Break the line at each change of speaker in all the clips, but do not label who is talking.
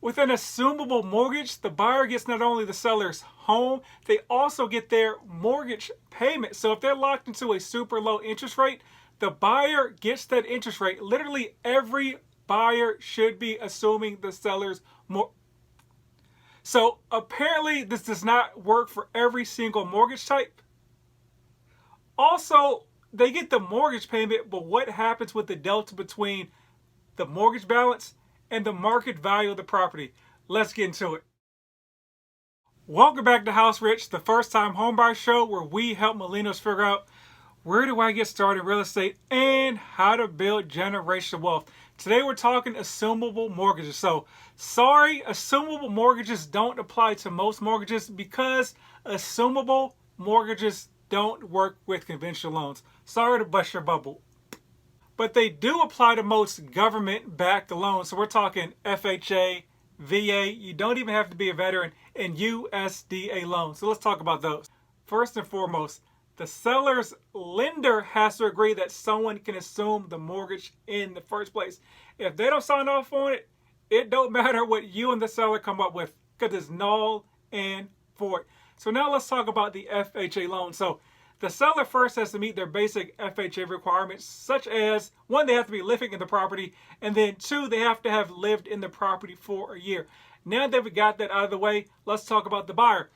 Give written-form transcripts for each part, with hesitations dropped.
With an assumable mortgage, the buyer gets not only the seller's home, they also get their mortgage payment. So if they're locked into a super low interest rate, the buyer gets that interest rate. Literally every buyer should be assuming the seller's mortgage. So apparently this does not work for every single mortgage type. Also, they get the mortgage payment, but what happens with the delta between the mortgage balance and the market value of the property? Let's get into it. Welcome back to House Rich, the first time homebuyer show where we help millennials figure out where do I get started in real estate and how to build generational wealth. Today we're talking assumable mortgages. So sorry, assumable mortgages don't apply to most mortgages because assumable mortgages don't work with conventional loans. Sorry to bust your bubble. But they do apply to most government-backed loans. So we're talking FHA, VA, you don't even have to be a veteran, and USDA loans. So let's talk about those. First and foremost, the seller's lender has to agree that someone can assume the mortgage in the first place. If they don't sign off on it, it don't matter what you and the seller come up with because it's null and void. So now let's talk about the FHA loan. So the seller first has to meet their basic FHA requirements, such as, one, they have to be living in the property, and then two, they have to have lived in the property for a year. Now that we got that out of the way, let's talk about the buyer.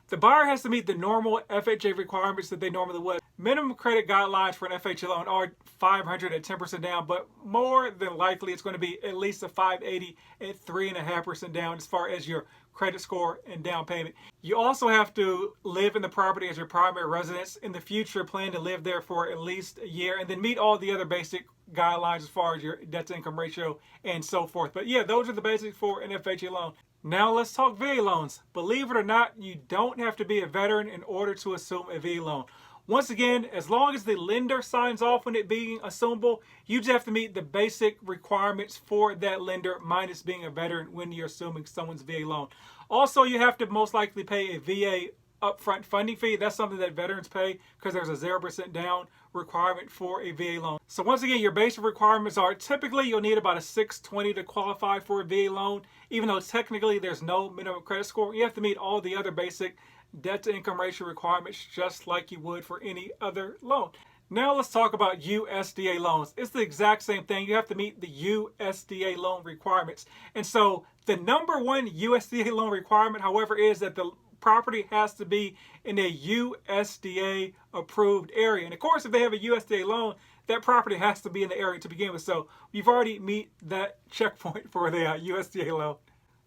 The buyer has to meet the normal FHA requirements that they normally would. Minimum credit guidelines for an FHA loan are 500 at 10% down, but more than likely it's going to be at least a 580 at 3.5% down as far as your credit score and down payment. You also have to live in the property as your primary residence. In the future, plan to live there for at least a year and then meet all the other basic guidelines as far as your debt to income ratio and so forth. But yeah, those are the basics for an FHA loan. Now let's talk VA loans. Believe it or not, you don't have to be a veteran in order to assume a VA loan. Once again, as long as the lender signs off on it being assumable, you just have to meet the basic requirements for that lender minus being a veteran when you're assuming someone's VA loan. Also, you have to most likely pay a VA upfront funding fee. That's something that veterans pay because there's a 0% down requirement for a VA loan. So once again, your basic requirements are typically you'll need about a 620 to qualify for a VA loan. Even though technically there's no minimum credit score, you have to meet all the other basic debt to income ratio requirements just like you would for any other loan. Now let's talk about USDA loans. It's the exact same thing. You have to meet the USDA loan requirements. And so the number one USDA loan requirement, however, is that the property has to be in a USDA approved area. And of course, if they have a USDA loan, that property has to be in the area to begin with. So you've already meet that checkpoint for the USDA loan.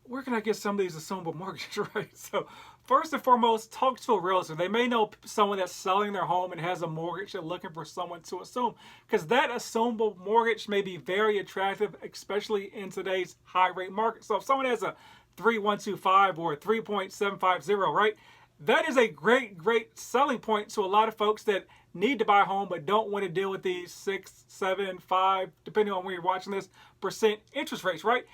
Where can I get some of these assumable mortgages, right? So first and foremost, talk to a realtor. They may know someone that's selling their home and has a mortgage. They're looking for someone to assume because that assumable mortgage may be very attractive, especially in today's high rate market. So if someone has a 3.125 or 3.750, right? That is a great selling point to a lot of folks that need to buy a home but don't want to deal with these 6, 7, 5, depending on where you're watching this, percent interest rates, right?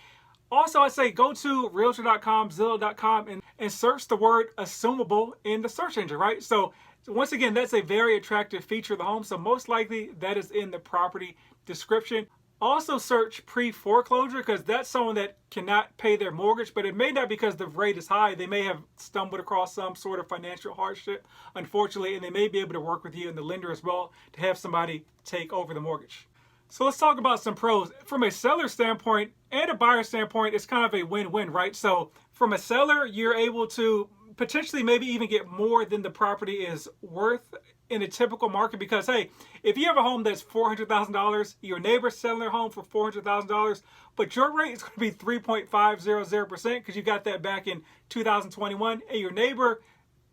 Also, I say go to realtor.com, zillow.com, and search the word assumable in the search engine, right? So once again, that's a very attractive feature of the home. So most likely that is in the property description. Also search pre-foreclosure because that's someone that cannot pay their mortgage, but it may not because the rate is high. They may have stumbled across some sort of financial hardship, unfortunately, and they may be able to work with you and the lender as well to have somebody take over the mortgage. So let's talk about some pros. From a seller standpoint and a buyer standpoint, it's kind of a win-win, right? So from a seller, you're able to potentially maybe even get more than the property is worth in a typical market because, hey, if you have a home that's $400,000, your neighbor's selling their home for $400,000, but your rate is going to be 3.500% because you got that back in 2021, and your neighbor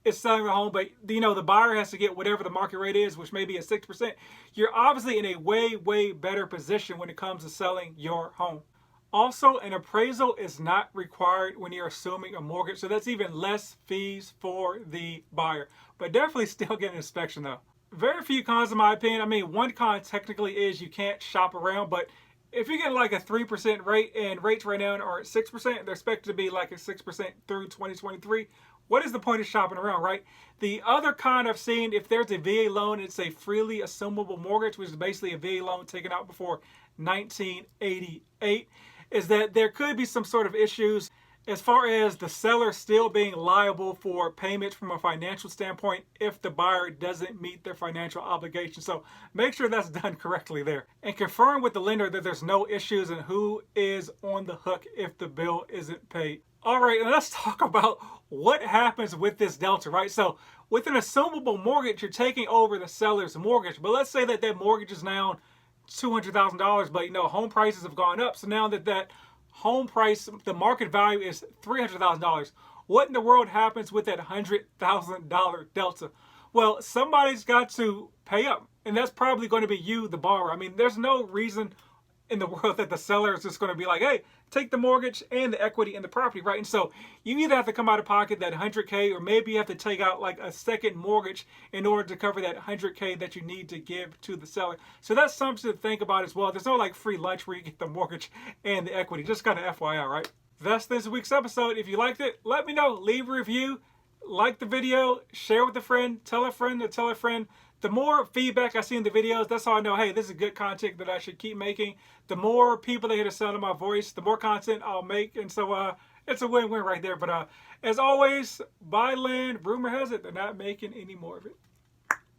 is selling the home, but the buyer has to get whatever the market rate is, which may be at 6%. You're obviously in a way better position when it comes to selling your home. Also, an appraisal is not required when you're assuming a mortgage, so that's even less fees for the buyer. But definitely still get an inspection though. Very few cons in my opinion. I mean, one con technically is you can't shop around, but if you're getting like a 3% rate and rates right now are at 6%, they're expected to be like a 6% through 2023. What is the point of shopping around, right? The other con I've seen, if there's a VA loan, it's a freely assumable mortgage, which is basically a VA loan taken out before 1988. is that there could be some sort of issues as far as the seller still being liable for payments from a financial standpoint if the buyer doesn't meet their financial obligations. So make sure that's done correctly there. And confirm with the lender that there's no issues and who is on the hook if the bill isn't paid. All right, and let's talk about what happens with this delta, right? So with an assumable mortgage, you're taking over the seller's mortgage. But let's say that that mortgage is now $200,000, but home prices have gone up. So now that home price, the market value is $300,000. What in the world happens with that $100,000 delta? Well, somebody's got to pay up, and that's probably going to be you, the borrower. I mean, there's no reason in the world that the seller is just going to be like, hey, take the mortgage and the equity in the property, right? And so you either have to come out of pocket that 100K, or maybe you have to take out like a second mortgage in order to cover that 100K that you need to give to the seller. So that's something to think about as well. There's no like free lunch where you get the mortgage and the equity. Just kind of FYI, right? That's this week's episode. If you liked it, let me know. Leave a review, like the video, share with a friend, tell a friend to tell a friend. The more feedback I see in the videos, that's how I know, hey, this is good content that I should keep making. The more people that hear the sound of my voice, the more content I'll make. And so it's a win-win right there. But as always, buy land. Rumor has it they're not making any more of it.